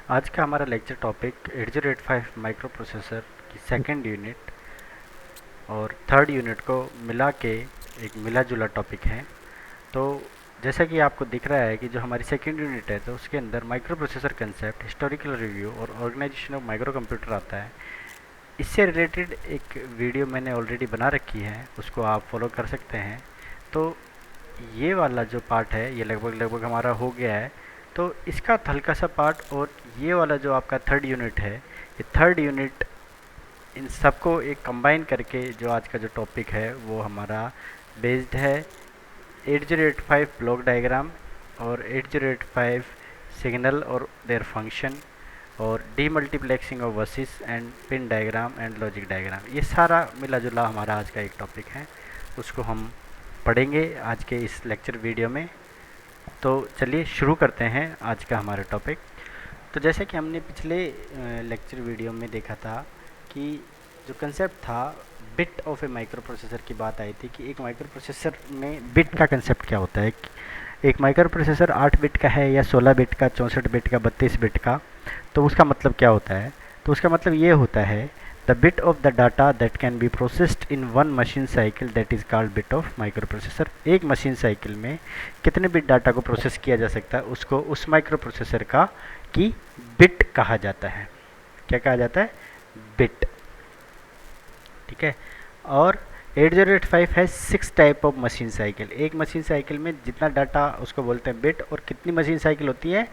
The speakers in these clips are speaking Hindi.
आज का हमारा लेक्चर टॉपिक 8085 माइक्रो प्रोसेसर की सेकंड यूनिट और थर्ड यूनिट को मिला के एक मिला जुला टॉपिक है। तो जैसा कि आपको दिख रहा है कि जो हमारी सेकंड यूनिट है तो उसके अंदर micro processor concept, historical review और ऑर्गेनाइजेशन ऑफ माइक्रो कंप्यूटर आता है। इससे रिलेटेड एक वीडियो मैंने ऑलरेडी बना रखी है, उसको आप फॉलो कर सकते हैं। तो ये वाला जो पार्ट है ये लगभग लगभग हमारा हो गया है। तो इसका हल्का सा पार्ट और ये वाला जो आपका थर्ड यूनिट है, ये थर्ड यूनिट इन सबको एक कंबाइन करके जो आज का जो टॉपिक है वो हमारा बेस्ड है 8085 ब्लॉक डायग्राम और 8085 सिग्नल और देयर फंक्शन और demultiplexing of buses and pin diagram and logic diagram. ये सारा मिला जुला हमारा आज का एक टॉपिक है, उसको हम पढ़ेंगे आज के इस लेक्चर वीडियो में। तो चलिए शुरू करते हैं आज का हमारा टॉपिक। तो जैसे कि हमने पिछले लेक्चर वीडियो में देखा था कि जो कंसेप्ट था bit of A micro processor की बात आई थी कि एक माइक्रो प्रोसेसर में बिट का कंसेप्ट क्या होता है। एक माइक्रो प्रोसेसर 8 बिट का है या 16 बिट का, 64 बिट का, 32 बिट का। तो उसका मतलब क्या होता है? तो उसका मतलब ये होता है the bit of the data that can be processed in one machine cycle that is called bit of micro processor. एक मशीन साइकिल में कितने बिट डाटा को प्रोसेस किया जा सकता है उसको उस माइक्रो प्रोसेसर का की बिट कहा जाता है। क्या कहा जाता है? बिट। ठीक है। और 8085 है 6 टाइप ऑफ मशीन साइकिल। एक मशीन साइकिल में जितना डाटा उसको बोलते हैं बिट। और कितनी मशीन साइकिल होती है?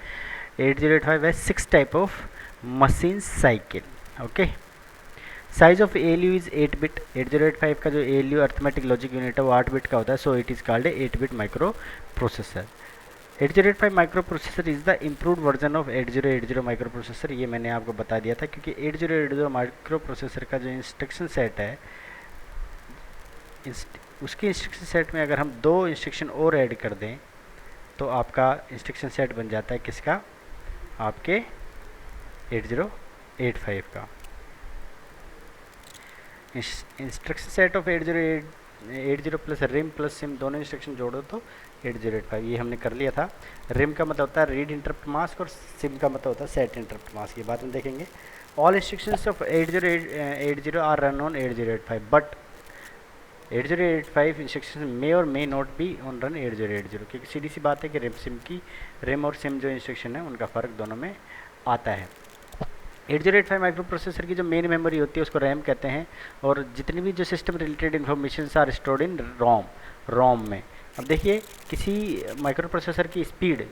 8085 है 6 type of machine cycle. Okay. Size of ALU is 8 bit. 8085 का जो ALU अर्थमेटिक लॉजिक यूनिट है वो 8 बिट का होता है, so it is called a 8 bit micro processor. 8085 micro processor is the improved version of 8080 micro processor. ये मैंने आपको बता दिया था क्योंकि 8080 माइक्रो प्रोसेसर का जो इंस्ट्रक्शन सेट है उसके इंस्ट्रक्शन सेट में अगर हम 2 इंस्ट्रक्शन और ऐड कर दें तो आपका इंस्ट्रक्शन सेट बन जाता है किसका? आपके 8085 का। Instruction set of 80 plus RIM plus SIM दोनों इंस्ट्रक्शन जोड़ो तो 8085। ये हमने कर लिया था। रिम का मतलब होता है रीड इंटरप्ट मास्क और सिम का मतलब होता है सेट इंटरप्ट मास्क। ये बात हम देखेंगे। All instructions of 8080 are run on 8085 but 8085 instruction may or may not be on run 8080, क्योंकि सीधी सी बात है कि रिम और सिम जो इंस्ट्रक्शन है उनका फ़र्क दोनों में आता है। 8085 माइक्रो प्रोसेसर की जो मेन मेमोरी होती है उसको रैम कहते हैं और जितनी भी जो system related information are stored in ROM में। अब देखिए किसी माइक्रो प्रोसेसर की स्पीड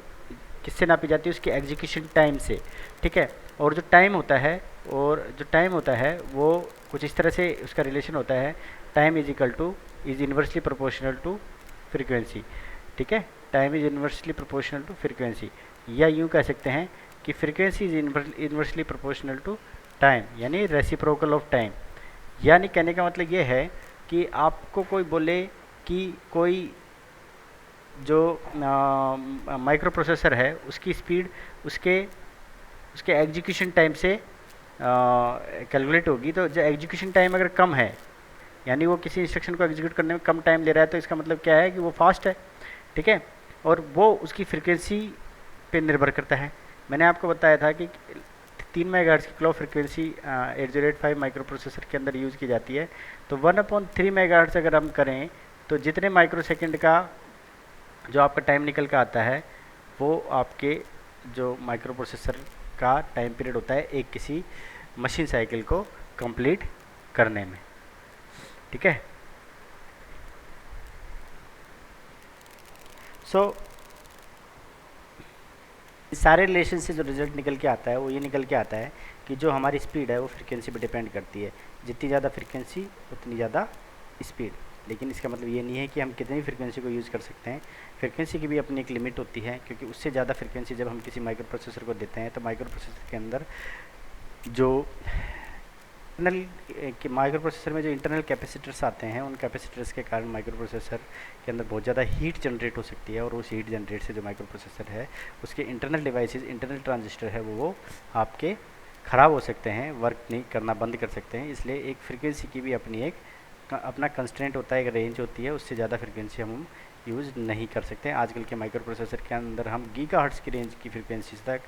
किससे नापी जाती है? उसकी एग्जीक्यूशन टाइम से। ठीक है। और जो टाइम होता है वो कुछ इस तरह से उसका रिलेशन होता है, time is inversely proportional to frequency. ठीक है। Time is inversely proportional to frequency, या यूँ कह सकते हैं कि frequency is inversely proportional to time, यानी रेसिप्रोकल ऑफ टाइम। यानी कहने का मतलब ये है कि आपको कोई बोले कि कोई जो माइक्रो प्रोसेसर है उसकी स्पीड उसके उसके एग्जीक्यूशन टाइम से कैलकुलेट होगी, तो जो एग्जीक्यूशन टाइम अगर कम है यानी वो किसी इंस्ट्रक्शन को एग्जीक्यूट करने में कम टाइम ले रहा है तो इसका मतलब क्या है कि वो फास्ट है। ठीक है। और वो उसकी फ्रीक्वेंसी पे निर्भर करता है। मैंने आपको बताया था कि 3 मेगाहर्ट्ज़ की क्लॉक फ्रीक्वेंसी 8085 माइक्रो प्रोसेसर के अंदर यूज़ की जाती है। तो 1/3 मेगाहर्ट्ज़ अगर हम करें तो जितने माइक्रो सेकेंड का जो आपका टाइम निकल का आता है वो आपके जो माइक्रो प्रोसेसर का टाइम पीरियड होता है एक किसी मशीन साइकिल को कंप्लीट करने में। ठीक है। सो इस सारे रिलेशन से जो रिजल्ट निकल के आता है वो ये निकल के आता है कि जो हमारी स्पीड है वो फ्रीक्वेंसी पे डिपेंड करती है। जितनी ज़्यादा फ्रीक्वेंसी उतनी ज़्यादा स्पीड। लेकिन इसका मतलब ये नहीं है कि हम कितनी फ्रीक्वेंसी को यूज़ कर सकते हैं। फ्रीक्वेंसी की भी अपनी एक लिमिट होती है, क्योंकि उससे ज़्यादा फ्रीक्वेंसी जब हम किसी माइक्रो प्रोसेसर को देते हैं तो माइक्रो प्रोसेसर के अंदर जो माइक्रो प्रोसेसर में जो इंटरनल कैपेसिटर्स आते हैं उन कैपेसिटर्स के कारण माइक्रो प्रोसेसर के अंदर बहुत ज़्यादा हीट जनरेट हो सकती है और उस हीट जनरेट से जो माइक्रो प्रोसेसर है उसके इंटरनल डिवाइसेस, इंटरनल ट्रांजिस्टर है वो आपके ख़राब हो सकते हैं, वर्क नहीं करना बंद कर सकते हैं। इसलिए एक फ्रीक्वेंसी की भी अपना कंस्ट्रेंट होता है, एक रेंज होती है, उससे ज़्यादा फ्रीक्वेंसी हम यूज़ नहीं कर सकते हैं। आजकल के माइक्रो प्रोसेसर के अंदर हम गीगाहर्ट्ज़ की रेंज की फ्रीक्वेंसीज तक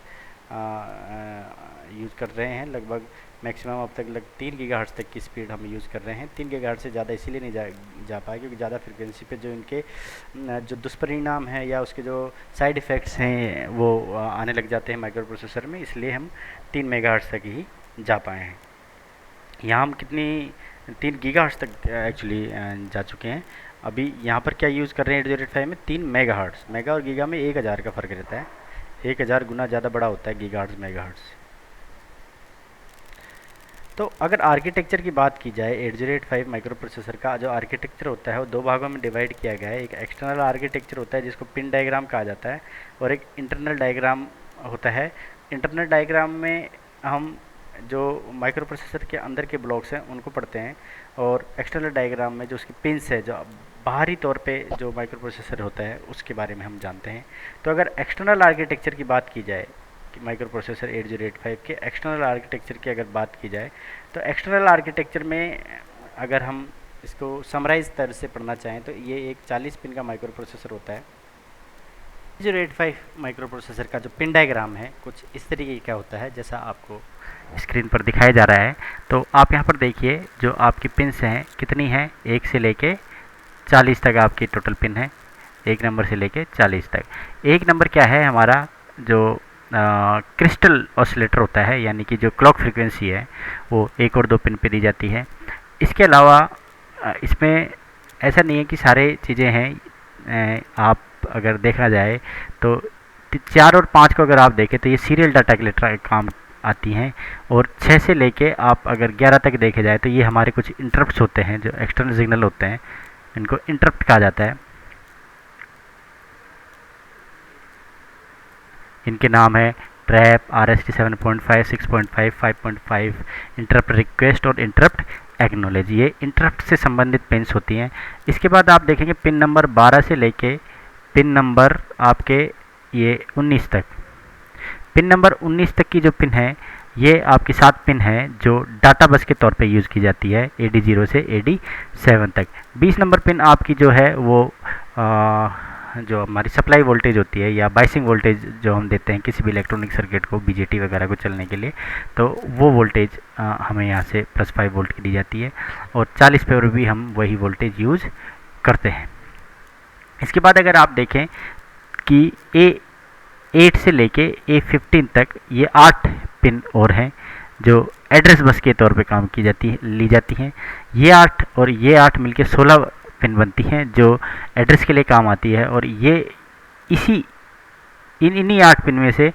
यूज़ कर रहे हैं। लगभग मैक्सिमम अब तक 3 गीगाहर्ट्ज़ तक की स्पीड हम यूज़ कर रहे हैं। 3 गीगाहर्ट्ज़ से ज़्यादा इसीलिए नहीं जा पाए क्योंकि ज़्यादा फ्रिक्वेंसी पे जो इनके जो दुष्परिणाम हैं या उसके जो साइड इफ़ेक्ट्स हैं वो आने लग जाते हैं माइक्रो प्रोसेसर में, इसलिए हम 3 मेगाहर्ट्ज़ तक ही जा पाए हैं। यहाँ हम कितनी 3 गीगाहर्ट्ज़ तक एक्चुअली जा चुके हैं। अभी यहाँ पर क्या यूज़ कर रहे हैं 808 में 3 मेगाहर्ट्ज़। मेगा और गीगा में 1000 का फ़र्क रहता है, 1000 गुना ज़्यादा बड़ा होता है गीगाहर्ट्ज़ मेगाहर्ट्ज़। तो अगर आर्किटेक्चर की बात की जाए 8085 माइक्रो प्रोसेसर का जो आर्किटेक्चर होता है वो 2 भागों में डिवाइड किया गया है। एक एक्सटर्नल आर्किटेक्चर होता है जिसको पिन डायग्राम कहा जाता है और एक इंटरनल डायग्राम होता है। इंटरनल डायग्राम में हम जो माइक्रो प्रोसेसर के अंदर के ब्लॉक्स हैं उनको पढ़ते हैं और एक्सटर्नल डायग्राम में जो उसकी पिन्स है जो बाहरी तौर पे जो माइक्रो प्रोसेसर होता है उसके बारे में हम जानते हैं। तो अगर एक्सटर्नल आर्किटेक्चर की बात की जाए माइक्रो प्रोसेसर 8085 के एक्सटर्नल आर्किटेक्चर की अगर बात की जाए तो एक्सटर्नल आर्किटेक्चर में अगर हम इसको समराइज तरह से पढ़ना चाहें तो ये एक 40 पिन का माइक्रो प्रोसेसर होता है। 8085 माइक्रो प्रोसेसर का जो पिन डायग्राम है कुछ इस तरीके का होता है जैसा आपको स्क्रीन पर दिखाया जा रहा है। तो आप यहाँ पर देखिए जो आपकी पिन्स हैं कितनी हैं, 1 से लेके 40 तक आपकी टोटल पिन है, 1 नंबर से लेके 40 तक। 1 नंबर क्या है हमारा जो क्रिस्टल ऑसिलेटर होता है, यानी कि जो क्लॉक फ्रीक्वेंसी है वो 1 और 2 पिन पे दी जाती है। इसके अलावा इसमें ऐसा नहीं है कि सारे चीज़ें हैं, आप अगर देखा जाए तो 4 और 5 को अगर आप देखें तो ये सीरियल डाटा के लिए काम आती हैं और 6 से लेके आप अगर 11 तक देखे जाए तो ये हमारे कुछ इंटरप्ट्स होते हैं जो एक्सटर्नल सिग्नल होते हैं, इनको इंटरप्ट कहा जाता है। इनके नाम है ट्रैप, RST 7.5, 6.5, 5.5, इंटरप्ट रिक्वेस्ट और इंटरप्ट एक्नॉलेज, ये इंटरप्ट से संबंधित पिन्स होती हैं। इसके बाद आप देखेंगे पिन नंबर 12 से लेके पिन नंबर आपके ये 19 तक। पिन नंबर 19 तक की जो पिन है ये आपकी 7 पिन है जो डाटा बस के तौर पे यूज़ की जाती है AD0 से AD7 तक। 20 नंबर पिन आपकी जो है वो जो हमारी सप्लाई वोल्टेज होती है या बाइसिंग वोल्टेज जो हम देते हैं किसी भी इलेक्ट्रॉनिक सर्किट को BJT वगैरह को चलने के लिए, तो वो वोल्टेज हमें यहाँ से +5 वोल्ट की दी जाती है और 40 पे भी हम वही वोल्टेज यूज़ करते हैं। इसके बाद अगर आप देखें कि A8 से लेके A15 तक ये 8 पिन और हैं जो एड्रेस बस के तौर पे काम की जाती है ली जाती हैं। ये 8 और ये 8 मिलके 16 पिन बनती हैं जो एड्रेस के लिए काम आती है और ये इन्हीं 8 पिन में से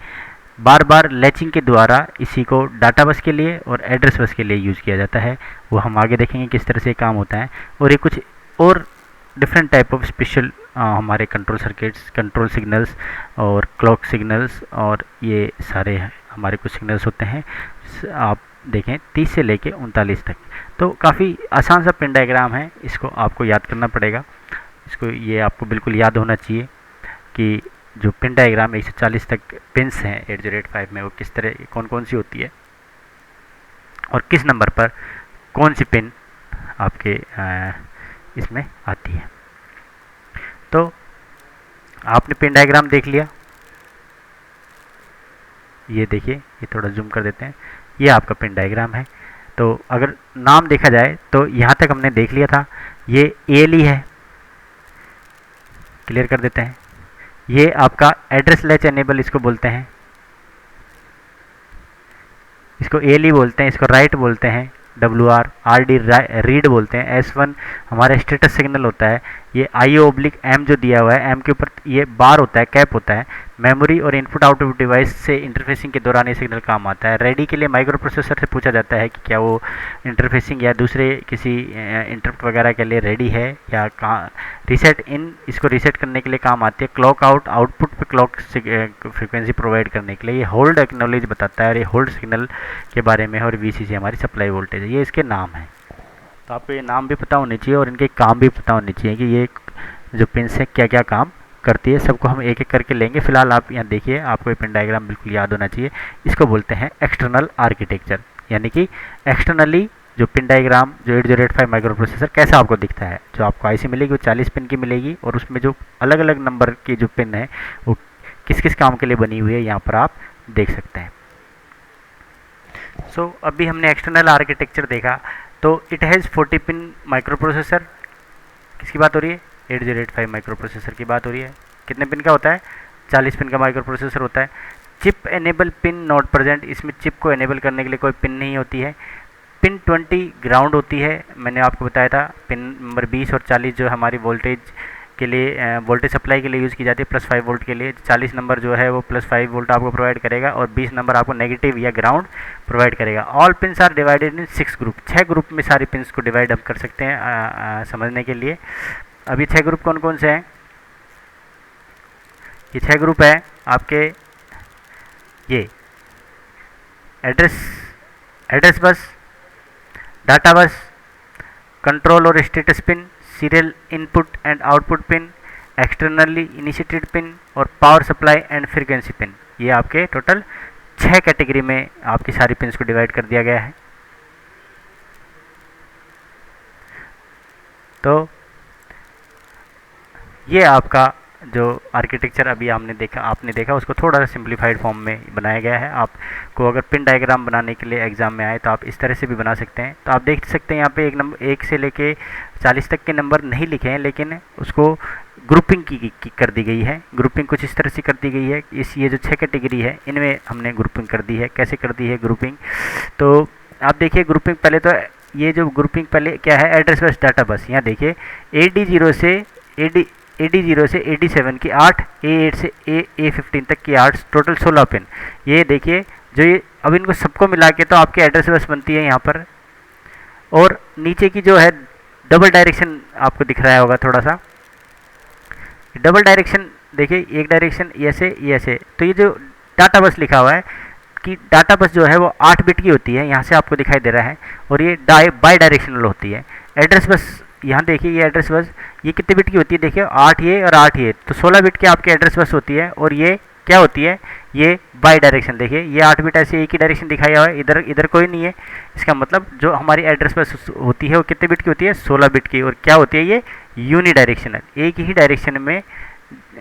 बार बार लैचिंग के द्वारा इसी को डाटा बस के लिए और एड्रेस बस के लिए यूज़ किया जाता है। वो हम आगे देखेंगे किस तरह से काम होता है। और ये कुछ और डिफरेंट टाइप ऑफ स्पेशल हमारे कंट्रोल सर्किट्स, कंट्रोल सिग्नल्स और क्लॉक सिग्नल्स और ये सारे हमारे कुछ सिग्नल्स होते हैं। आप देखें 30 से लेके 39 तक। तो काफ़ी आसान सा पिन डायग्राम है, इसको आपको याद करना पड़ेगा। इसको ये आपको बिल्कुल याद होना चाहिए कि जो पिन डायग्राम 140 तक पिन्स हैं 8085 में वो किस तरह कौन कौन सी होती है और किस नंबर पर कौन सी पिन आपके इसमें आती है। तो आपने पिन डायग्राम देख लिया, ये देखिए, ये थोड़ा जूम कर देते हैं, ये आपका पिन डायग्राम है। तो अगर नाम देखा जाए तो यहाँ तक हमने देख लिया था, ये ALE है, क्लियर कर देते हैं। ये आपका एड्रेस लैच एनेबल इसको बोलते हैं, इसको ALE बोलते हैं, इसको राइट बोलते हैं, WR, RD रीड बोलते हैं, S1 हमारा स्टेटस सिग्नल होता है। ये IO/M जो दिया हुआ है, M के ऊपर ये बार होता है, कैप होता है। मेमोरी और इनपुट आउटपुट डिवाइस से इंटरफेसिंग के दौरान ये सिग्नल काम आता है। रेडी के लिए माइक्रो प्रोसेसर से पूछा जाता है कि क्या वो इंटरफेसिंग या दूसरे किसी इंटरप्ट वगैरह के लिए रेडी है या कहाँ। रीसेट इन इसको रीसेट करने के लिए काम आती है। क्लॉक आउट आउटपुट पे क्लॉक फ्रिक्वेंसी प्रोवाइड करने के लिए। ये होल्ड एक्नॉलेज बताता है और ये होल्ड सिग्नल के बारे में। और VCC हमारी सप्लाई वोल्टेज है, ये इसके नाम है। तो आपको ये नाम भी पता होने चाहिए और इनके काम भी पता होने चाहिए कि ये जो पिन्स है क्या क्या काम करती है। सबको हम एक एक करके लेंगे। फिलहाल आप यहाँ देखिए, आपको ये पिन डायग्राम बिल्कुल याद होना चाहिए। इसको बोलते हैं एक्सटर्नल आर्किटेक्चर, यानी कि एक्सटर्नली जो पिन डायग्राम जो 8085 माइक्रो प्रोसेसर कैसा आपको दिखता है। जो आपको IC मिलेगी वो 40 पिन की मिलेगी और उसमें जो अलग अलग नंबर की जो पिन है वो किस किस काम के लिए बनी हुई है यहाँ पर आप देख सकते हैं। सो अभी हमने एक्सटर्नल आर्किटेक्चर देखा, तो it has 40 pin micro processor. किसकी बात हो रही है? 8085 माइक्रो प्रोसेसर की बात हो रही है। कितने पिन का होता है? 40 पिन का माइक्रो प्रोसेसर होता है। Chip enable pin not present, इसमें चिप को एनेबल करने के लिए कोई पिन नहीं होती है। पिन 20 ग्राउंड होती है, मैंने आपको बताया था। पिन नंबर 20 और 40 जो हमारी वोल्टेज के लिए वोल्टेज सप्लाई के लिए यूज़ की जाती है, +5 वोल्ट के लिए। 40 नंबर जो है वो +5 वोल्ट आपको प्रोवाइड करेगा और 20 नंबर आपको नेगेटिव या ग्राउंड प्रोवाइड करेगा। All pins are divided in 6 group, 6 group में सारी पिन्स को डिवाइड हम कर सकते हैं समझने के लिए। अभी 6 ग्रुप कौन कौन से हैं? ये 6 ग्रुप है आपके, ये address bus, data bus, control और status pin, serial input and output pin, externally initiated pin और power supply and frequency pin. ये आपके टोटल 6 कैटेगरी में आपकी सारी पिन्स को डिवाइड कर दिया गया है। तो ये आपका जो आर्किटेक्चर अभी आपने देखा उसको थोड़ा सा सिंप्लीफाइड फॉर्म में बनाया गया है। आपको अगर पिन डायग्राम बनाने के लिए एग्जाम में आए तो आप इस तरह से भी बना सकते हैं। तो आप देख सकते हैं यहाँ पे एक से लेके 40 तक के नंबर नहीं लिखे हैं, लेकिन उसको ग्रुपिंग की कर दी गई है। ग्रुपिंग कुछ इस तरह से कर दी गई है। ये जो 6 कैटेगरी है इनमें हमने ग्रुपिंग कर दी है। कैसे कर दी है ग्रुपिंग? तो आप देखिए ग्रुपिंग पहले तो ये जो ग्रुपिंग पहले क्या है, एड्रेस बस डाटा बस। यहाँ देखिए AD0 से AD7 की 8, A8 से A15 तक की 8, टोटल 16 पिन। ये देखिए जो ये अब इनको सबको मिला के तो आपकी एड्रेस बस बनती है यहाँ पर। और नीचे की जो है डबल डायरेक्शन आपको दिख रहा होगा थोड़ा सा, डबल डायरेक्शन देखिए, एक डायरेक्शन ऐसे। तो ये जो डाटा बस लिखा हुआ है कि डाटा बस जो है वो 8 बिट की होती है, यहाँ से आपको दिखाई दे रहा है, और ये बाई डायरेक्शनल होती है। एड्रेस बस यहाँ देखिए, ये एड्रेस बस ये कितने बिट की होती है? देखिए 8 ये और 8 ये, तो 16 बिट की आपकी एड्रेस बस होती है। और ये क्या होती है? ये बाई डायरेक्शन। देखिए ये 8 बिट ऐसे एक ही डायरेक्शन दिखाया हुआ है, इधर कोई नहीं है। इसका मतलब जो हमारी एड्रेस बस होती है वो कितने बिट की होती है? 16 बिट की। और क्या होती है? ये यूनी डायरेक्शनल, एक ही डायरेक्शन में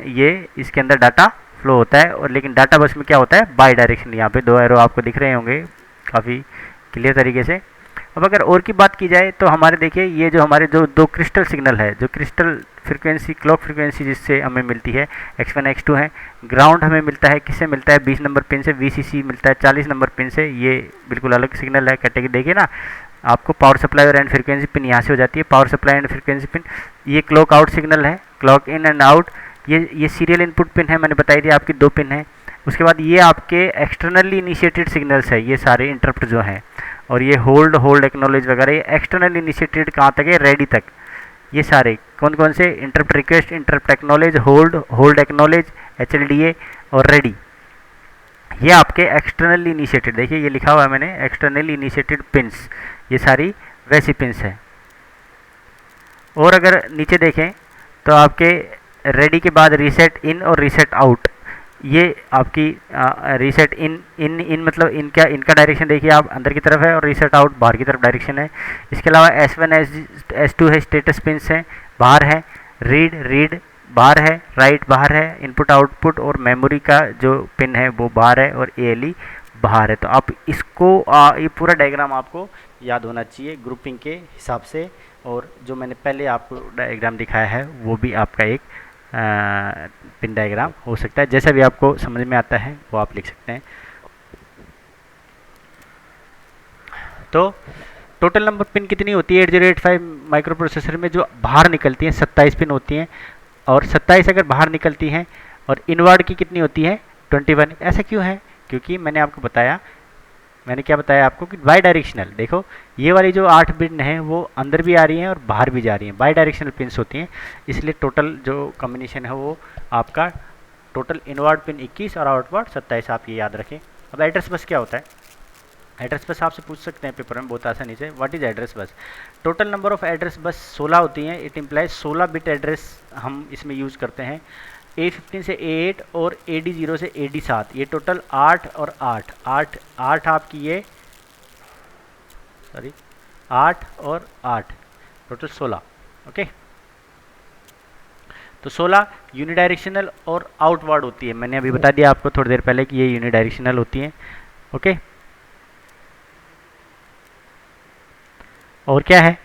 ये इसके अंदर डाटा फ्लो होता है। और लेकिन डाटा बस में क्या होता है? By direction. यहाँ पे 2 एरो आपको दिख रहे होंगे काफ़ी क्लियर तरीके से। अब अगर और की बात की जाए तो हमारे देखिए ये जो हमारे जो 2 क्रिस्टल सिग्नल है, जो क्रिस्टल फ्रीक्वेंसी, क्लॉक फ्रीक्वेंसी जिससे हमें मिलती है, X1 X2 है। ग्राउंड हमें मिलता है किससे मिलता है? 20 नंबर पिन से। VCC मिलता है 40 नंबर पिन से। ये बिल्कुल अलग सिग्नल है कैटेगरी। देखिए ना, आपको पावर सप्लाई और एंड फ्रीक्वेंसी पिन यहाँ से हो जाती है, power supply and frequency pin. ये क्लॉक आउट सिग्नल है, क्लॉक इन एंड आउट। ये सीरियल इनपुट पिन है, मैंने बताई थी आपकी 2 पिन है। उसके बाद ये आपके एक्सटर्नली इनिशिएटेड सिग्नल्स है, ये सारे इंटरप्ट जो हैं। और ये होल्ड एक्नॉलेज वगैरह, ये एक्सटर्नल इनिशिएटेड कहाँ तक है? रेडी तक। ये सारे कौन कौन से? Interrupt request, interrupt acknowledge, hold acknowledge, HLDA और रेडी। ये आपके एक्सटर्नली इनिशिएटेड, देखिए ये लिखा हुआ है मैंने, एक्सटर्नली इनिशिएटेड पिंस। ये सारी वैसी पिंस हैं। और अगर नीचे देखें तो आपके रेडी के बाद रीसेट इन और रीसेट आउट, ये आपकी रीसेट इन मतलब इनका डायरेक्शन देखिए आप अंदर की तरफ है, और रीसेट आउट बाहर की तरफ डायरेक्शन है। इसके अलावा S1 S2 है, स्टेटस पिंस हैं, बाहर है। रीड बाहर है, राइट बाहर है, इनपुट आउटपुट और मेमोरी का जो पिन है वो बाहर है, और ALE बाहर है। तो आप इसको ये पूरा डायग्राम आपको याद होना चाहिए ग्रुपिंग के हिसाब से। और जो मैंने पहले आपको डायग्राम दिखाया है वो भी आपका एक पिन डायग्राम हो सकता है। जैसा भी आपको समझ में आता है वो आप लिख सकते हैं। तो टोटल नंबर पिन कितनी होती है 8085 माइक्रो प्रोसेसर में? जो बाहर निकलती हैं 27 पिन होती हैं, और 27 अगर बाहर निकलती हैं, और इनवर्ड की कितनी होती है? 21। ऐसा क्यों है? क्योंकि मैंने क्या बताया आपको कि बाई डायरेक्शनल। देखो ये वाली जो 8 पिन है वो अंदर भी आ रही हैं और बाहर भी जा रही हैं, बाई डायरेक्शनल पिन्स होती हैं। इसलिए टोटल जो कॉम्बिनेशन है वो आपका टोटल इनवर्ड पिन 21 और आउटवर्ड 27, आप ये याद रखें। अब एड्रेस बस क्या होता है? एड्रेस बस आपसे पूछ सकते हैं पेपर में बहुत आसानी से, what is address bus? Total number of address bus 16 होती हैं। इट इम्प्लाइज 16 बिट एड्रेस हम इसमें यूज़ करते हैं। A15 से A8 और AD0 से AD7, ये टोटल 8 और 8 आपकी ये 8 और 8 टोटल 16। ओके, तो 16 यूनिडायरेक्शनल और आउटवर्ड होती है। मैंने अभी बता दिया आपको थोड़ी देर पहले कि ये यूनिडायरेक्शनल होती है। ओके, और क्या है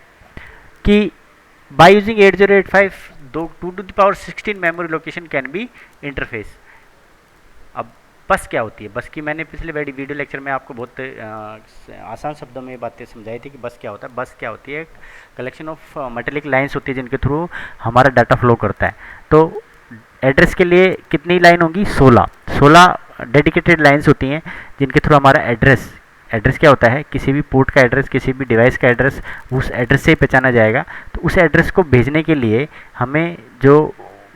कि by using 8085 2 to the power 16 memory location can be interface. अब बस क्या होती है? बस की मैंने पिछले वीडियो लेक्चर में आपको बहुत आसान शब्दों में बातें समझाई थी कि बस क्या होता है। बस क्या होती है? कलेक्शन ऑफ मेटेलिक लाइंस होती है जिनके थ्रू हमारा डाटा फ्लो करता है। तो एड्रेस के लिए कितनी लाइन होंगी? 16 डेडिकेटेड लाइंस होती हैं जिनके थ्रू हमारा एड्रेस, एड्रेस क्या होता है? किसी भी पोर्ट का एड्रेस, किसी भी डिवाइस का एड्रेस उस एड्रेस से ही पहचाना जाएगा। तो उस एड्रेस को भेजने के लिए हमें जो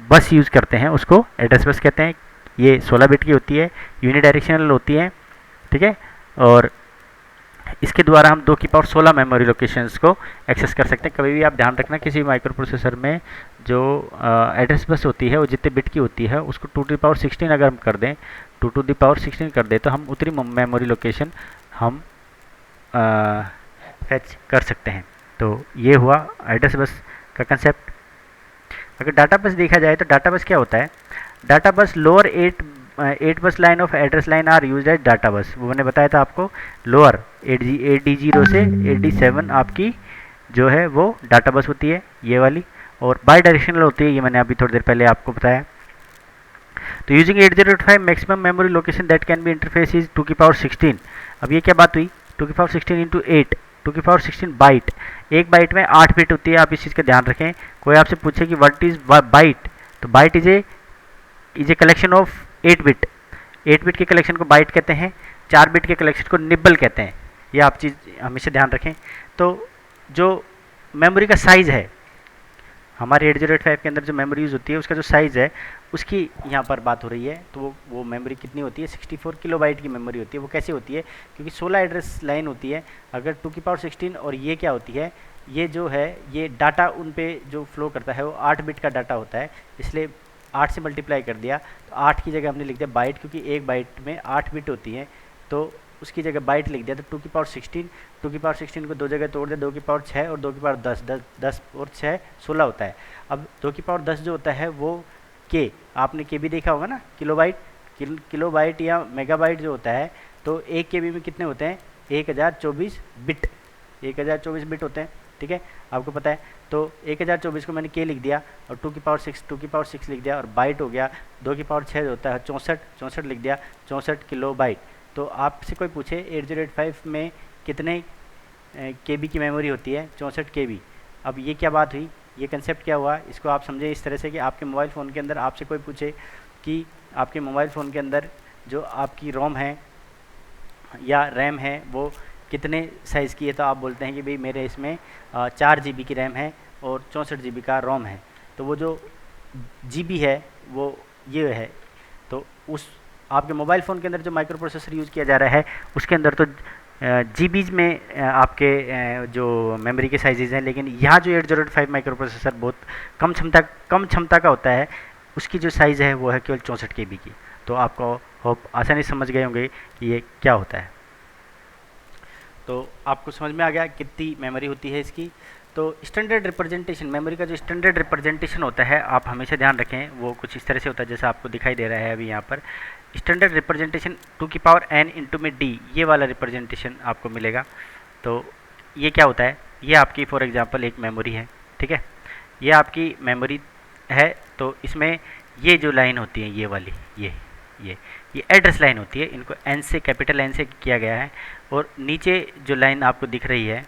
बस यूज़ करते हैं उसको एड्रेस बस कहते हैं। ये 16 बिट की होती है, यूनिडायरेक्शनल होती है, ठीक है। और इसके द्वारा हम 2 की पावर 16 मेमोरी लोकेशंस को एक्सेस कर सकते हैं। कभी भी आप ध्यान रखना किसी माइक्रो प्रोसेसर में जो एड्रेस बस होती है वो जितने बिट की होती है उसको 2 टू द पावर 16 अगर हम कर दें, 2 टू द पावर 16 कर दें तो हम उतनी मेमोरी लोकेशन हम फेच कर सकते हैं। तो ये हुआ एड्रेस बस का कंसेप्ट। अगर डाटा बस देखा जाए तो डाटा बस क्या होता है? डाटा बस lower 8 bus line of address line are use as data bus. वो मैंने बताया था आपको, लोअर 8D0 से 8D7 आपकी जो है वो डाटा बस होती है, ये वाली। और बाई डायरेक्शनल होती है, ये मैंने अभी थोड़ी देर पहले आपको बताया। तो using 8085 maximum memory location that can be interface is 2 की पावर 16। अब ये क्या बात हुई? 2 की पावर 16 इंटू 8, 2 की पावर 16 बाइट। एक बाइट में 8 बिट होती है, आप इस चीज़ का ध्यान रखें। कोई आपसे पूछे कि व्हाट इज बाइट, तो byte is a collection of 8 bit. 8 bit के कलेक्शन को बाइट कहते हैं, 4 बिट के कलेक्शन को निबल कहते हैं। ये आप चीज़ हमेशा ध्यान रखें। तो जो मेमोरी का साइज़ है हमारे 8085 के अंदर जो मेमोरी यूज़ होती है उसका जो साइज़ है उसकी यहाँ पर बात हो रही है। तो वो मेमोरी कितनी होती है? 64 किलोबाइट की मेमोरी होती है। वो कैसे होती है? क्योंकि 16 एड्रेस लाइन होती है। अगर 2 की पावर 16 और ये क्या होती है, ये जो है ये डाटा उन पे जो फ्लो करता है वो 8 बिट का डाटा होता है, इसलिए 8 से मल्टीप्लाई कर दिया तो 8 की जगह हमने लिख दिया बाइट, क्योंकि एक बाइट में 8 बिट होती हैं तो उसकी जगह बाइट लिख दिया। तो 2 की पावर 16, 2 की पावर 16 को 2 जगह तोड़ दिया, 2 की पावर 6 और 2 की पावर 10, 10 और 6 16 होता है। अब 2 की पावर 10 जो होता है वो के, आपने के भी देखा होगा ना, किलोबाइट, किलोबाइट या मेगाबाइट जो होता है, तो एक के बी में कितने होते हैं? 1024 बिट, 1024 बिट होते हैं, ठीक है, आपको पता है। तो 1024 को मैंने के लिख दिया और 2 की पावर 6 लिख दिया और बाइट हो गया। 2 की पावर 6 जो होता है 64 लिख दिया, 64 किलोबाइट। तो आपसे कोई पूछे 8085 में कितने केबी की मेमोरी होती है? 64 केबी। अब ये क्या बात हुई, ये कंसेप्ट क्या हुआ, इसको आप समझे इस तरह से कि आपके मोबाइल फ़ोन के अंदर आपसे कोई पूछे कि आपके मोबाइल फ़ोन के अंदर जो आपकी रोम है या रैम है वो कितने साइज़ की है, तो आप बोलते हैं कि भाई मेरे इसमें 4 GB की रैम है और 64 GB का रोम है। तो वो जो GB है वो ये है। तो उस आपके मोबाइल फ़ोन के अंदर जो माइक्रो प्रोसेसर यूज़ किया जा रहा है उसके अंदर तो जीबीज में आपके जो मेमोरी के साइजेज हैं, लेकिन यहाँ जो 8085 माइक्रो प्रोसेसर बहुत कम क्षमता का होता है, उसकी जो साइज़ है वो है केवल 64 KB की। तो आपको होप आसानी से समझ गए होंगे कि ये क्या होता है। तो आपको समझ में आ गया कितनी मेमोरी होती है इसकी। तो स्टैंडर्ड रिप्रेजेंटेशन, मेमोरी का जो स्टैंडर्ड रिप्रेजेंटेशन होता है आप हमेशा ध्यान रखें, वो कुछ इस तरह से होता है जैसा आपको दिखाई दे रहा है अभी यहाँ पर। स्टैंडर्ड रिप्रेजेंटेशन 2 की पावर n इंटू में d, ये वाला रिप्रेजेंटेशन आपको मिलेगा। तो ये क्या होता है? ये आपकी फॉर एग्जांपल एक मेमोरी है, ठीक है, ये आपकी मेमोरी है। तो इसमें ये जो लाइन होती है ये वाली, ये एड्रेस लाइन होती है, इनको n से, कैपिटल N से किया गया है। और नीचे जो लाइन आपको दिख रही है,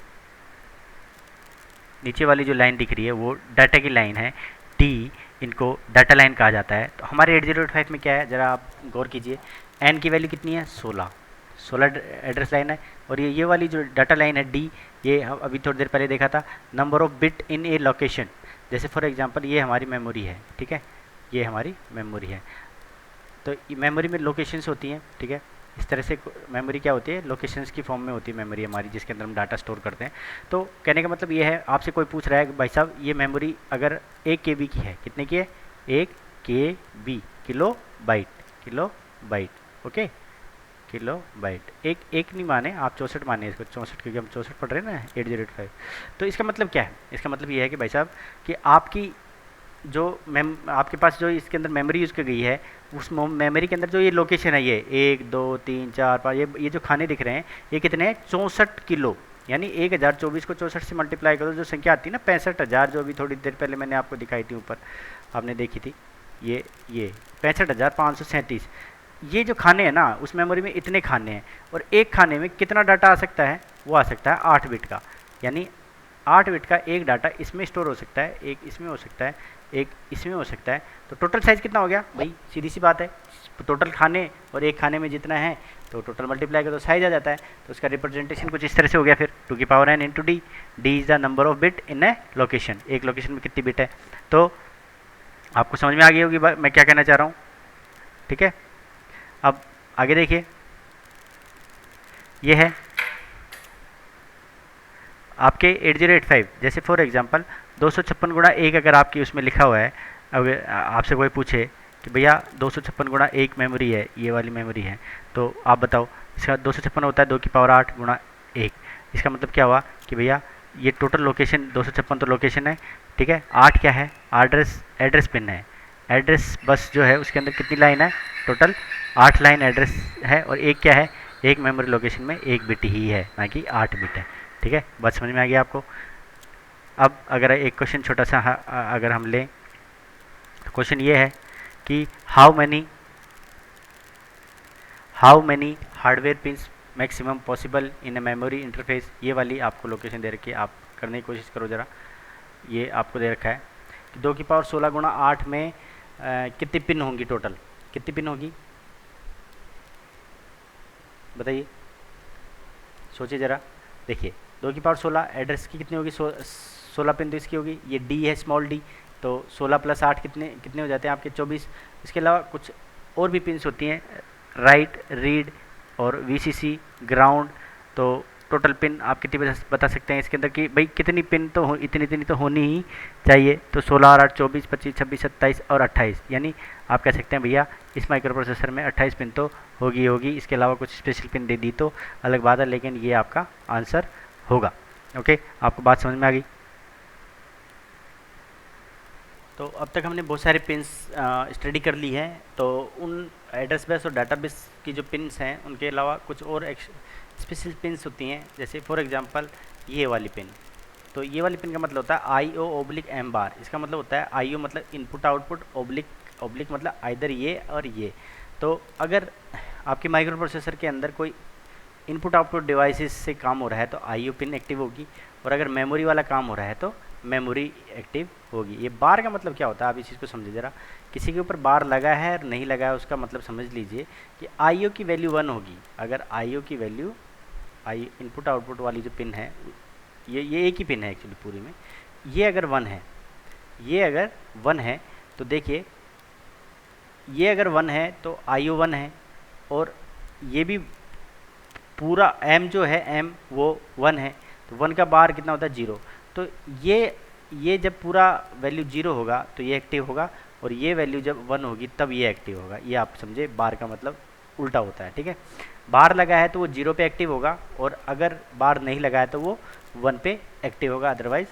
नीचे वाली जो लाइन दिख रही है वो डाटा की लाइन है, D, इनको डाटा लाइन कहा जाता है। तो हमारे 8085 में क्या है, ज़रा आप गौर कीजिए, n की वैल्यू कितनी है? 16 एड्रेस लाइन है। और ये वाली जो डाटा लाइन है D, ये अभी थोड़ी देर पहले देखा था, number of bit in A location. जैसे फॉर एग्जांपल ये हमारी मेमोरी है, ठीक है, ये हमारी मेमोरी है। तो मेमोरी में लोकेशंस होती हैं, ठीक है, इस तरह से मेमोरी क्या होती है? लोकेशंस की फॉर्म में होती है मेमोरी हमारी, जिसके अंदर हम डाटा स्टोर करते हैं। तो कहने का मतलब ये है, आपसे कोई पूछ रहा है कि भाई साहब ये मेमोरी अगर 1 KB की है, कितने की है? 1 KB, kilo byte, okay, kilo byte. एक नहीं माने आप, 64 माने इसको, 64, क्योंकि हम 64 पढ़ रहे हैं ना 8085। तो इसका मतलब क्या है? इसका मतलब ये है कि भाई साहब कि आपकी जो आपके पास जो इसके अंदर मेमोरी यूज़ की गई है, उस मेमोरी के अंदर जो ये लोकेशन है, ये 1 2 3 4 5, ये जो खाने दिख रहे हैं ये कितने हैं, 64 किलो। यानी 1024 को 64 से मल्टीप्लाई करो, जो संख्या आती है ना 65,000, जो अभी थोड़ी देर पहले मैंने आपको दिखाई थी ऊपर, आपने देखी थी, ये 65,537। ये जो खाने हैं ना, उस मेमोरी में इतने खाने हैं, और एक खाने में कितना डाटा आ सकता है, वो आ सकता है 8 बिट का। यानी 8 बिट का एक डाटा इसमें स्टोर हो सकता है, एक इसमें हो सकता है, एक इसमें हो सकता है। तो टोटल साइज़ कितना हो गया भाई, सीधी सी बात है, टोटल खाने और एक खाने में जितना है तो टोटल मल्टीप्लाई करो तो साइज आ जाता है। तो उसका रिप्रेजेंटेशन कुछ इस तरह से हो गया फिर 2n into D. D is the number of bit in A location, एक लोकेशन में कितनी बिट है। तो आपको समझ में आ गई होगी मैं क्या कहना चाह रहा हूँ, ठीक है। अब आगे देखिए, ये है आपके 8085। जैसे फॉर एग्जांपल 256 गुणा 1 अगर आपकी उसमें लिखा हुआ है, अगर आपसे कोई पूछे कि भैया 256 गुणा 1 मेमोरी है, ये वाली मेमोरी है, तो आप बताओ इसका 256 होता है 2 की पावर 8 गुणा 1। इसका मतलब क्या हुआ कि भैया ये टोटल लोकेशन 256 तो लोकेशन है, ठीक है। 8 क्या है, एड्रेस पिन है, एड्रेस बस जो है उसके अंदर कितनी लाइन है, टोटल 8 लाइन एड्रेस है, और एक क्या है, एक मेमोरी लोकेशन में 1 बिट ही है, ना कि 8 बिट है, ठीक है। बात समझ में आ गई आपको। अब अगर एक क्वेश्चन छोटा सा अगर हम लें, तो क्वेश्चन ये है कि how many hardware pins maximum possible in a memory interface. ये वाली आपको लोकेशन दे रखी है, आप करने की कोशिश करो ज़रा। ये आपको दे रखा है कि 2 की पावर 16 गुणा 8 में कितनी पिन होंगी, टोटल कितनी पिन होगी, बताइए, सोचिए ज़रा। देखिए 2 की पावर 16 एड्रेस की कितनी होगी, 16 पिन तो इसकी होगी, ये डी है स्मॉल डी, तो 16 प्लस 8 कितने कितने हो जाते हैं आपके 24। इसके अलावा कुछ और भी पिन्स होती हैं, राइट, रीड और वीसीसी, ग्राउंड। तो टोटल पिन आप कितनी बता सकते हैं इसके अंदर कि भाई कितनी पिन तो इतनी तो होनी ही चाहिए। तो 16 और 8 24 25 26 27 और 28, यानी आप कह सकते हैं भैया इस माइक्रो प्रोसेसर में 28 पिन तो होगी। इसके अलावा कुछ स्पेशल पिन दे दी तो अलग बात है, लेकिन ये आपका आंसर होगा। ओके, आपको बात समझ में आ गई। तो अब तक हमने बहुत सारे पिन्स स्टडी कर ली है। तो उन एड्रेस बेस और डाटा बेस की जो पिन्स हैं, उनके अलावा कुछ और स्पेशल पिन्स होती हैं। जैसे फॉर एग्जांपल ये वाली पिन, तो ये वाली पिन का मतलब होता है IO/M बार। इसका मतलब होता है IO मतलब इनपुट आउटपुट, ओब्लिक मतलब आइदर ये और ये। तो अगर आपके माइक्रो प्रोसेसर के अंदर कोई इनपुट आउटपुट डिवाइसेस से काम हो रहा है तो IO पिन एक्टिव होगी, और अगर मेमोरी वाला काम हो रहा है तो मेमोरी एक्टिव होगी। ये बार का मतलब क्या होता है, आप इस चीज़ को समझिए ज़रा। किसी के ऊपर बार लगा है और नहीं लगा है, उसका मतलब समझ लीजिए कि IO की वैल्यू 1 होगी। अगर IO की वैल्यू, इनपुट आउटपुट वाली जो पिन है, ये एक ही पिन है एक्चुअली पूरी में, ये अगर 1 है, ये अगर 1 है तो देखिए, ये अगर 1 है तो IO 1 है, और ये भी पूरा M जो है M वो 1 है, तो 1 का बार कितना होता है 0। तो ये जब पूरा वैल्यू 0 होगा तो ये एक्टिव होगा, और ये वैल्यू जब 1 होगी तब ये एक्टिव होगा। ये आप समझे, बार का मतलब उल्टा होता है, ठीक है। बार लगा है तो वो 0 पे एक्टिव होगा, और अगर बार नहीं लगा है तो वो 1 पे एक्टिव होगा, अदरवाइज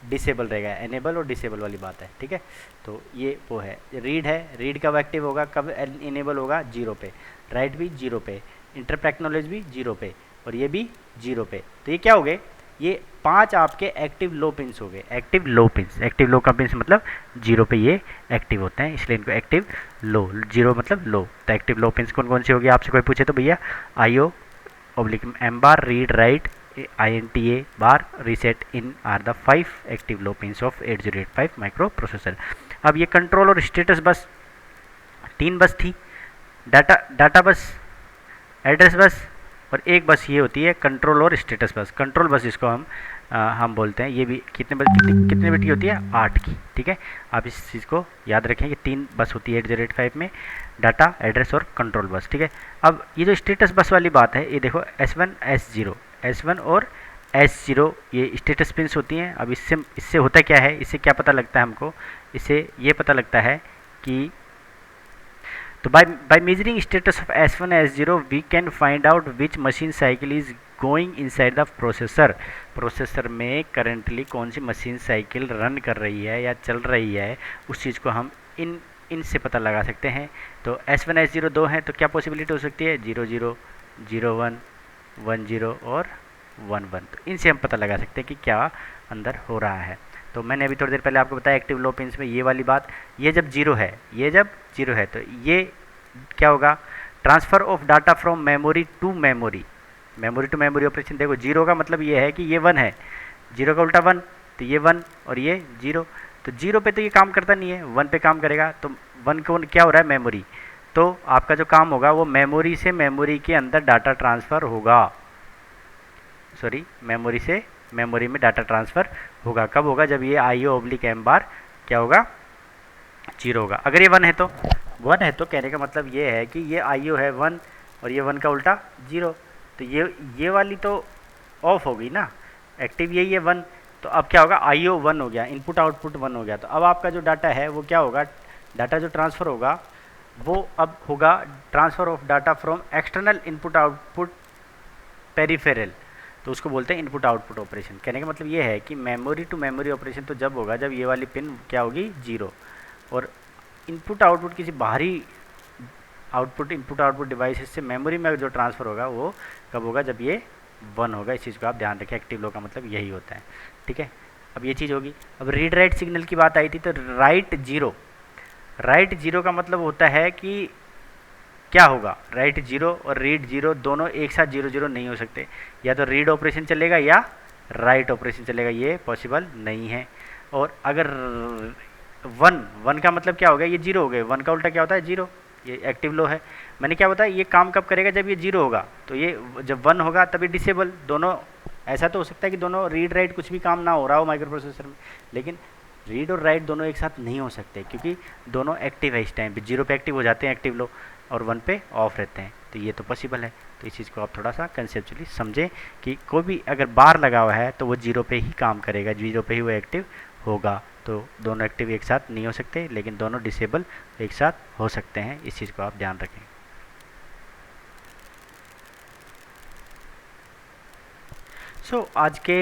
डिसेबल रहेगा। एनेबल और डिसेबल वाली बात है, ठीक है। तो ये वो है। रीड है, रीड कब एक्टिव होगा, कब इनेबल होगा, 0 पे। राइट भी 0 पे, इंटरप्ट एक्नॉलेज भी 0 पे, और ये भी 0 पे। तो ये क्या हो गए, ये 5 आपके एक्टिव लो पिंस हो गए। Active low pins, active low का पिंस मतलब 0 पे ये एक्टिव होते हैं, इसलिए इनको एक्टिव लो, 0 मतलब लो। तो एक्टिव लो पिंस कौन कौन सी होगी, आपसे कोई पूछे तो भैया IO/M bar, read, right, INTA bar, reset in are the 5 active low pins of 8085 micro processor. अब ये कंट्रोल और स्टेटस बस 3 बस थी, डाटा बस, एड्रेस बस, और एक बस ये होती है कंट्रोल और स्टेटस बस। कंट्रोल बस इसको हम बोलते हैं। ये भी कितने बिट की होती है, 8 की, ठीक है। आप इस चीज़ को याद रखें कि 3 बस होती है 8085 में, डाटा, एड्रेस और कंट्रोल बस, ठीक है। अब ये जो स्टेटस बस वाली बात है, ये देखो S1 और S0 ये स्टेटस पिन्स होती हैं। अब इससे होता क्या है, इससे क्या पता लगता है हमको, इससे ये पता लगता है कि तो by measuring status of S1 S0 we can find out which machine cycle is going inside the processor. Processor में करंटली कौन सी मशीन साइकिल रन कर रही है या चल रही है, उस चीज़ को हम इनसे पता लगा सकते हैं। तो S1 S0 दो हैं, तो क्या पॉसिबिलिटी हो सकती है, 00, 01, 10 और 11। तो इनसे हम पता लगा सकते हैं कि क्या अंदर हो रहा है। तो मैंने अभी थोड़ी देर पहले आपको बताया एक्टिव लो पिन्स में ये वाली बात, ये जब जीरो है, ये जब जीरो है तो ये क्या होगा, transfer of data from memory to memory, memory to memory operation. देखो जीरो का मतलब ये है कि ये वन है, जीरो का उल्टा वन, तो ये वन और ये जीरो। तो जीरो पे तो ये काम करता नहीं है, वन पे काम करेगा। तो वन को क्या हो रहा है, मेमोरी। तो आपका जो काम होगा वो मेमोरी से मेमोरी के अंदर डाटा ट्रांसफ़र होगा, सॉरी मेमोरी से मेमोरी में डाटा ट्रांसफ़र होगा। कब होगा, जब ये आई ओ ऑब्लिक एम बार क्या होगा, जीरो होगा। अगर ये वन है तो, वन है तो कहने का मतलब ये है कि ये आई ओ है वन और ये वन का उल्टा जीरो, तो ये वाली तो ऑफ हो गई ना, एक्टिव यही है वन। तो अब क्या होगा, आई ओ वन हो गया, इनपुट आउटपुट वन हो गया। तो अब आपका जो डाटा है वो क्या होगा, डाटा जो ट्रांसफ़र होगा वो अब होगा transfer of data from external input output peripheral, तो उसको बोलते हैं इनपुट आउटपुट ऑपरेशन। कहने का मतलब ये है कि मेमोरी टू मेमोरी ऑपरेशन तो जब होगा जब ये वाली पिन क्या होगी, जीरो, और इनपुट आउटपुट किसी बाहरी आउटपुट इनपुट आउटपुट डिवाइसेस से मेमोरी में जो ट्रांसफ़र होगा वो कब होगा, जब ये वन होगा। इस चीज़ को आप ध्यान रखें, एक्टिव लो का मतलब यही होता है, ठीक है। अब ये चीज़ होगी। अब रीड राइट सिग्नल की बात आई थी, तो राइट जीरो, राइट जीरो का मतलब होता है कि क्या होगा, राइट जीरो और रीड जीरो दोनों एक साथ जीरो जीरो नहीं हो सकते, या तो रीड ऑपरेशन चलेगा या राइट ऑपरेशन चलेगा, ये पॉसिबल नहीं है। और अगर वन, वन का मतलब क्या हो गया, ये जीरो हो गए, वन का उल्टा क्या होता है, जीरो, ये एक्टिव लो है। मैंने क्या बताया, ये काम कब करेगा, जब ये जीरो होगा। तो ये जब वन होगा तभी डिसेबल, दोनों। ऐसा तो हो सकता है कि दोनों रीड राइट कुछ भी काम ना हो रहा हो माइक्रो प्रोसेसर में, लेकिन रीड और राइट दोनों एक साथ नहीं हो सकते, क्योंकि दोनों एक्टिव है इस टाइम पे, जीरो पे एक्टिव हो जाते हैं एक्टिव लो, और वन पे ऑफ रहते हैं। तो ये तो पॉसिबल है। तो इस चीज़ को आप थोड़ा सा कंसेप्चुअली समझें कि कोई भी अगर बार लगा हुआ है तो वो जीरो पे ही काम करेगा, जीरो पे ही वो एक्टिव होगा। तो दोनों एक्टिव एक साथ नहीं हो सकते, लेकिन दोनों डिसेबल एक साथ हो सकते हैं। इस चीज़ को आप ध्यान रखें। आज के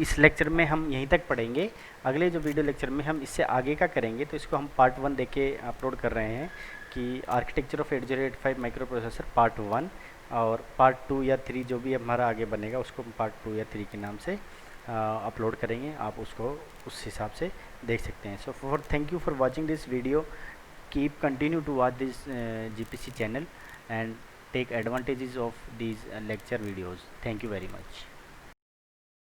इस लेक्चर में हम यहीं तक पढ़ेंगे। अगले जो वीडियो लेक्चर में हम इससे आगे का करेंगे, तो इसको हम पार्ट 1 देके अपलोड कर रहे हैं कि architecture of 8085 micro processor part 1, और पार्ट 2 या 3 जो भी हमारा आगे बनेगा उसको हम पार्ट 2 या 3 के नाम से अपलोड करेंगे। आप उसको उस हिसाब से देख सकते हैं। So thank you for watching this video. Keep continue to watch this GPC channel and take advantages of these lecture videos. Thank you very much.